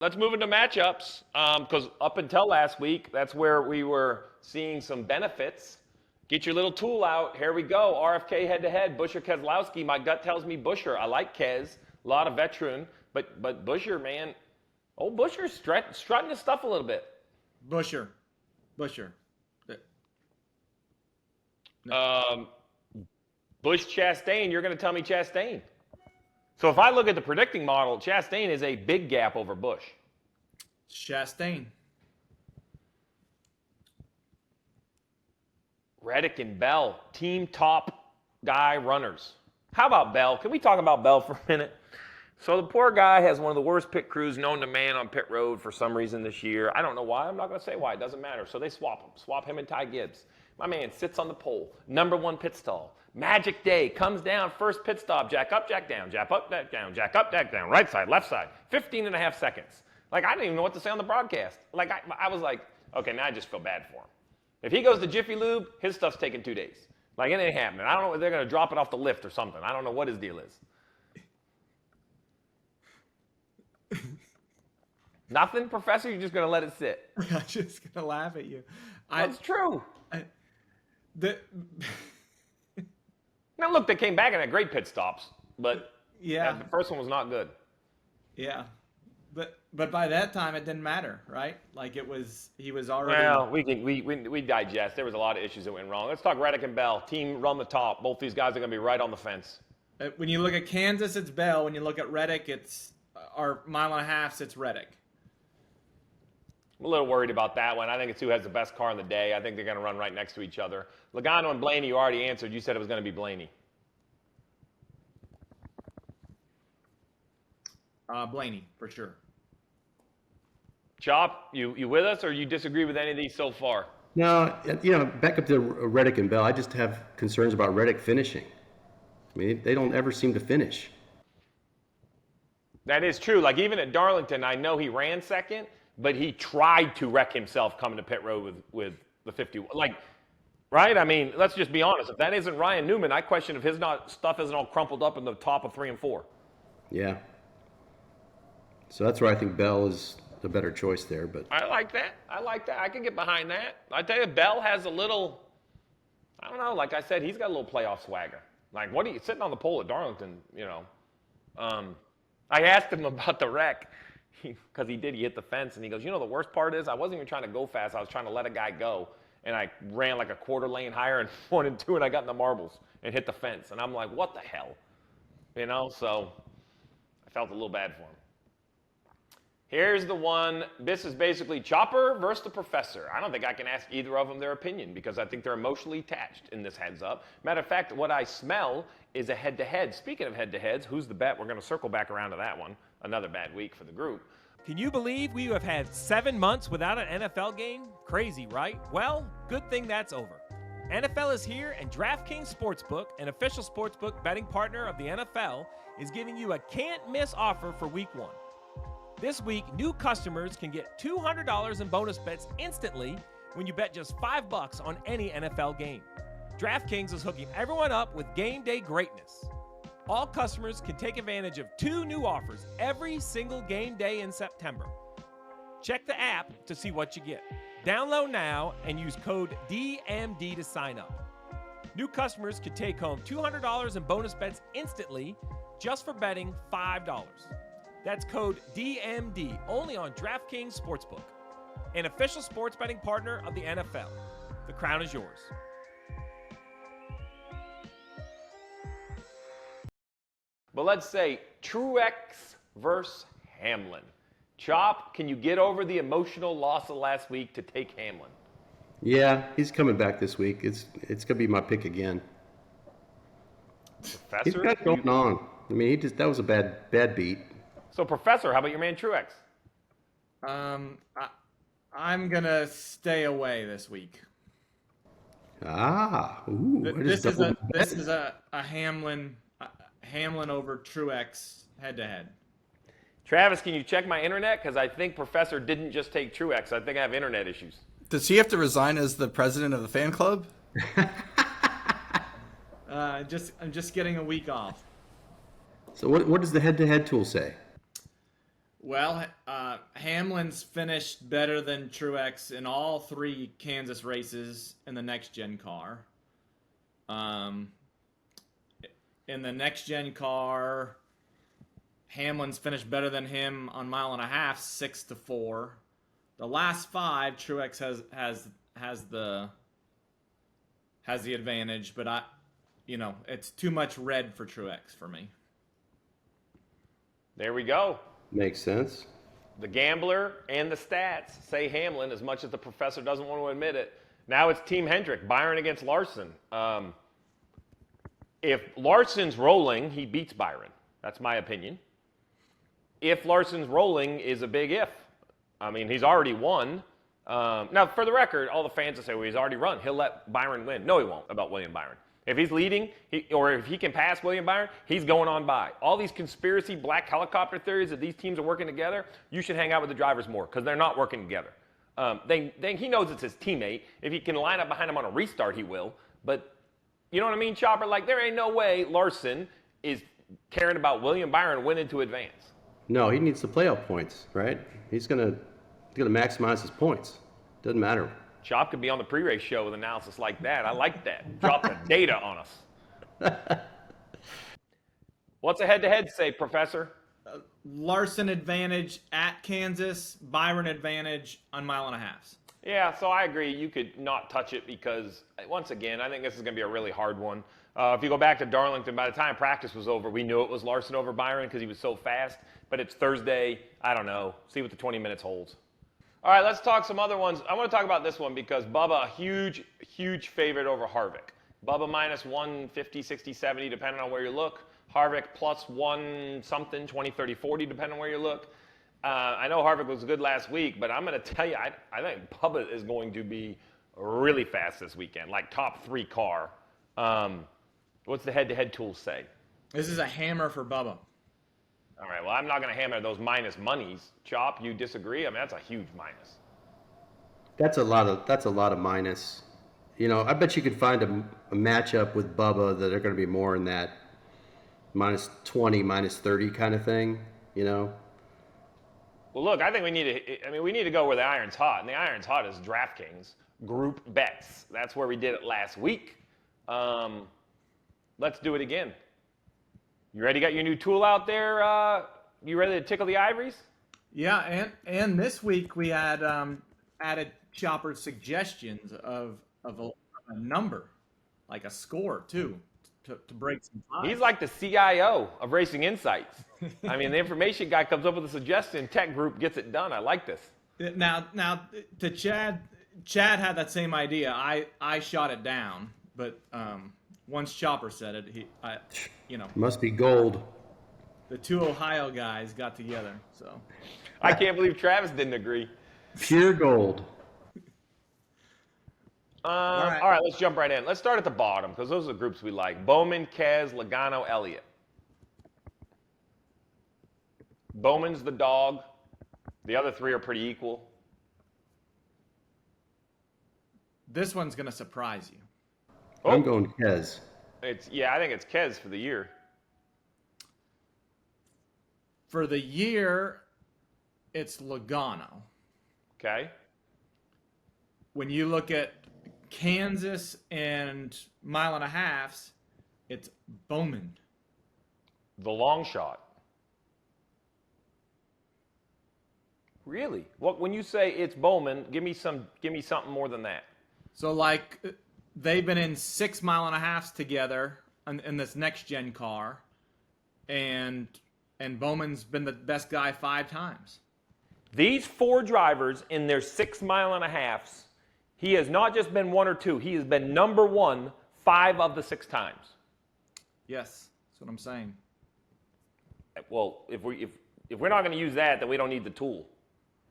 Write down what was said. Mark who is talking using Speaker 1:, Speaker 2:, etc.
Speaker 1: Let's move into matchups because up until last week, that's where we were seeing some benefits. Get your little tool out. Here we go. RFK head-to-head. Busher Keselowski. My gut tells me Busher. I like Kes. A lot of veteran. But Busher, man, old Busher's strutting his stuff a little bit.
Speaker 2: Busher.
Speaker 1: Bush Chastain, you're going to tell me Chastain. So if I look at the predicting model, Chastain is a big gap over Bush.
Speaker 2: Chastain.
Speaker 1: Reddick and Bell, team top guy runners. How about Bell? Can we talk about Bell for a minute? So the poor guy has one of the worst pit crews known to man on pit road for some reason this year. I don't know why. I'm not going to say why. It doesn't matter. So they swap him and Ty Gibbs. My man sits on the pole, number one pit stall. Magic day, comes down, first pit stop, jack up, jack down, jack up, jack down, jack up, jack down, right side, left side, 15 and a half seconds. Like, I didn't even know what to say on the broadcast. Like, I was like, okay, now I just feel bad for him. If he goes to Jiffy Lube, his stuff's taking 2 days. Like, it ain't happening. I don't know if they're going to drop it off the lift or something. I don't know what his deal is. Nothing, Professor? You're just going to let it sit?
Speaker 2: I'm just going to laugh at you.
Speaker 1: That's true. Now, look, they came back and had great pit stops, but
Speaker 2: yeah,
Speaker 1: the first one was not good.
Speaker 2: Yeah, but by that time it didn't matter, right? Like he was already.
Speaker 1: Well, we digest. There was a lot of issues that went wrong. Let's talk Reddick and Bell. Team run the top. Both these guys are going to be right on the fence.
Speaker 2: When you look at Kansas, it's Bell. When you look at Reddick, it's our mile and a half. It's Reddick.
Speaker 1: I'm a little worried about that one. I think it's who has the best car in the day. I think they're going to run right next to each other. Logano and Blaney, you already answered. You said it was going to be Blaney.
Speaker 2: Blaney, for sure.
Speaker 1: Chop, you with us, or you disagree with any of these so far?
Speaker 3: No, back up to Reddick and Bell. I just have concerns about Reddick finishing. I mean, they don't ever seem to finish.
Speaker 1: That is true. Like, even at Darlington, I know he ran second, but he tried to wreck himself coming to pit road with the 50. Like, right? I mean, let's just be honest. If that isn't Ryan Newman, I question if his stuff isn't all crumpled up in the top of 3 and 4.
Speaker 3: Yeah. So that's where I think Bell is the better choice there. But
Speaker 1: I like that. I can get behind that. I tell you, Bell has a little, I don't know, like I said, he's got a little playoff swagger. Like, what are you sitting on the pole at Darlington, I asked him about the wreck because he hit the fence, and he goes, the worst part is I wasn't even trying to go fast. I was trying to let a guy go, and I ran like a quarter lane higher and 1 and 2, and I got in the marbles and hit the fence. And I'm like, what the hell? So I felt a little bad for him. Here's the one. This is basically Chopper versus the Professor. I don't think I can ask either of them their opinion because I think they're emotionally attached in this heads up. Matter of fact, what I smell is a head-to-head. Speaking of head-to-heads, who's the bet? We're going to circle back around to that one. Another bad week for the group.
Speaker 4: Can you believe we have had 7 months without an NFL game? Crazy, right? Well, good thing that's over. NFL is here, and DraftKings Sportsbook, an official sportsbook betting partner of the NFL, is giving you a can't-miss offer for Week 1. This week, new customers can get $200 in bonus bets instantly when you bet just $5 on any NFL game. DraftKings is hooking everyone up with game day greatness. All customers can take advantage of 2 new offers every single game day in September. Check the app to see what you get. Download now and use code DMD to sign up. New customers can take home $200 in bonus bets instantly just for betting $5. That's code DMD, only on DraftKings Sportsbook, an official sports betting partner of the NFL. The crown is yours.
Speaker 1: But let's say Truex versus Hamlin. Chop, can you get over the emotional loss of last week to take Hamlin?
Speaker 3: yeah, he's coming back this week. It's gonna be my pick again.
Speaker 1: Professor?
Speaker 3: He's got going on. I mean, that was a bad beat.
Speaker 1: So, Professor, how about your man Truex?
Speaker 2: I'm gonna stay away this week.
Speaker 3: This
Speaker 2: is a Hamlin over Truex head-to-head.
Speaker 1: Travis, can you check my internet? Because I think Professor didn't just take Truex. I think I have internet issues.
Speaker 5: Does he have to resign as the president of the fan club?
Speaker 2: I'm just getting a week off.
Speaker 3: So what does the head-to-head tool say?
Speaker 2: Well, Hamlin's finished better than Truex in all 3 Kansas races in the next-gen car. In the next-gen car, Hamlin's finished better than him on 1.5 miles, 6-4. The last 5, Truex has the advantage, but it's too much red for Truex for me.
Speaker 1: There we go.
Speaker 3: Makes sense.
Speaker 1: The gambler and the stats say Hamlin, as much as the professor doesn't want to admit it. Now it's Team Hendrick, Byron against Larson. If Larson's rolling, he beats Byron. That's my opinion. If Larson's rolling is a big if. I mean, he's already won. Now, for the record, all the fans will say, well, he's already run. He'll let Byron win. No, he won't, about William Byron. If he's leading, or if he can pass William Byron, he's going on by. All these conspiracy black helicopter theories that these teams are working together, you should hang out with the drivers more because they're not working together. He knows it's his teammate. If he can line up behind him on a restart, he will. But you know what I mean, Chopper? Like, there ain't no way Larson is caring about William Byron winning to advance.
Speaker 3: No, he needs the playoff points, right? He's gonna maximize his points. Doesn't matter.
Speaker 1: Chop could be on the pre-race show with analysis like that. I like that. Drop the data on us. What's a head-to-head say, Professor?
Speaker 2: Larson advantage at Kansas, Byron advantage on 1.5 miles.
Speaker 1: Yeah, so I agree. You could not touch it because, once again, I think this is going to be a really hard one. If you go back to Darlington, by the time practice was over, we knew it was Larson over Byron because he was so fast. But it's Thursday. I don't know. See what the 20 minutes holds. All right, let's talk some other ones. I want to talk about this one because Bubba, a huge, huge favorite over Harvick. Bubba minus 150, 60, 70, depending on where you look. Harvick plus 1 something, 20, 30, 40, depending on where you look. I know Harvick was good last week, but I'm going to tell you, I think Bubba is going to be really fast this weekend, like top 3 car. What's the head-to-head tools say?
Speaker 2: This is a hammer for Bubba.
Speaker 1: All right, well, I'm not going to hammer those minus monies. Chop, you disagree? I mean, that's a huge minus.
Speaker 3: That's a lot of minus. You know, I bet you could find a matchup with Bubba that are going to be more in that minus 20, minus 30 kind of thing, you know?
Speaker 1: Well, look, I think we need to go where the iron's hot, and the iron's hot is DraftKings group bets. That's where we did it last week. Let's do it again. You ready? Got your new tool out there? You ready to tickle the ivories?
Speaker 2: Yeah, and this week we had added Chopper's suggestions of a number, like a score too, to break some ties.
Speaker 1: He's like the CIO of Racing Insights. I mean, the information guy comes up with a suggestion, tech group gets it done. I like this.
Speaker 2: Now to Chad had that same idea. I shot it down, but once Chopper said it,
Speaker 3: Must be gold.
Speaker 2: the 2 Ohio guys got together. So
Speaker 1: I can't believe Travis didn't agree.
Speaker 3: Pure gold.
Speaker 1: All right, let's jump right in. Let's start at the bottom because those are the groups we like. Bowman, Kez, Logano, Elliott. Bowman's the dog. The other 3 are pretty equal.
Speaker 2: this one's gonna surprise you.
Speaker 1: Oh.
Speaker 3: I'm going Kez.
Speaker 1: I think it's Kez for the year.
Speaker 2: For the year, it's Logano.
Speaker 1: Okay.
Speaker 2: When you look at Kansas and 1.5 miles, it's Bowman.
Speaker 1: The long shot. Really? When you say it's Bowman, give me something more than that.
Speaker 2: So like they've been in 6.5 miles together in this next gen car, and Bowman's been the best guy 5 times.
Speaker 1: These 4 drivers in their 6.5 miles, he has not just been 1 or 2. He has been number 1 5 of the 6 times.
Speaker 2: Yes, that's what I'm saying.
Speaker 1: Well, if we're not going to use that, then we don't need the tool.